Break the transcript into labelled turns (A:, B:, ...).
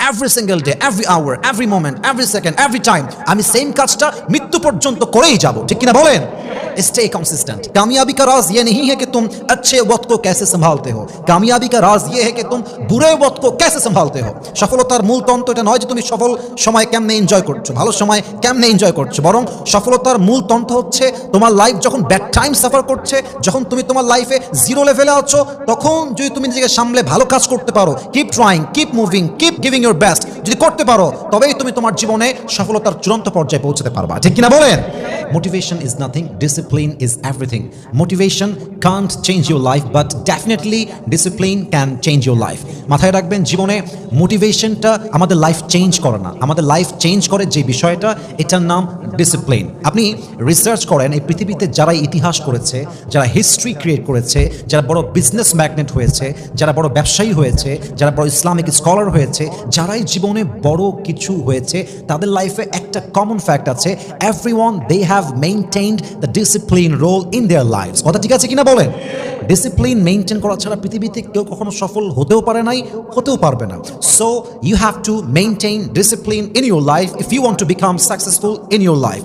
A: Every single day, every hour, every moment, every second, every time আমি same কাজটা মৃত্যু পর্যন্ত করেই যাব, ঠিক কিনা বলেন? Stay consistent. कामयाबी का राज ये नहीं है कि तुम अच्छे वक्त को कैसे संभालते हो, कामयाबी का राज ये है कि तुम बुरे वक्त को कैसे संभालते हो। সফলতার মূল তন্ত্র এটা নয় যে তুমি সফল সময় কেমনে এনজয় করছো, ভালো সময় কেমনে এনজয় করছো, বরং সফলতার মূল তন্ত্র হচ্ছে তোমার লাইফ যখন ব্যাড টাইম সাফার করছে, যখন তুমি তোমার লাইফে জিরো লেভেলে আছো, তখন যদি তুমি নিজেকে সামলে ভালো কাজ করতে পারো, keep trying, keep moving, keep giving your best, যদি করতে পারো তবেই তুমি তোমার জীবনে সফলতার চূড়ান্ত পর্যায়ে পৌঁছতে পারবা, ঠিক কিনা বলেন? Motivation is nothing, discipline is everything. Motivation can't change your life, but definitely discipline can change your life. মাথায় রাখবেন, জীবনে মোটিভেশনটা আমাদের লাইফ চেঞ্জ করে না, আমাদের লাইফ চেঞ্জ করে যে বিষয়টা, এটার নাম ডিসিপ্লিন। আপনি রিসার্চ করেন, এই পৃথিবীতে যারা ইতিহাস করেছে, যারা হিস্ট্রি ক্রিয়েট করেছে, যারা বড় বিজনেস ম্যাগনেট হয়েছে, যারা বড় ব্যবসায়ী হয়েছে, যারা বড় ইসলামিক স্কলার হয়েছে, যারাই জীবনে বড় কিছু হয়েছে, তাদের লাইফে একটা কমন ফ্যাক্ট আছে, everyone they have maintained the discipline role in their lives. কথা ঠিক আছে কিনা বলেন? ডিসিপ্লিন মেইনটেইন করা ছাড়া পৃথিবীতে কেউ কখনো সফল হতেও পারে নাই, হতেও পারবে না। So you have to maintain discipline in your life if you want to become successful in your life.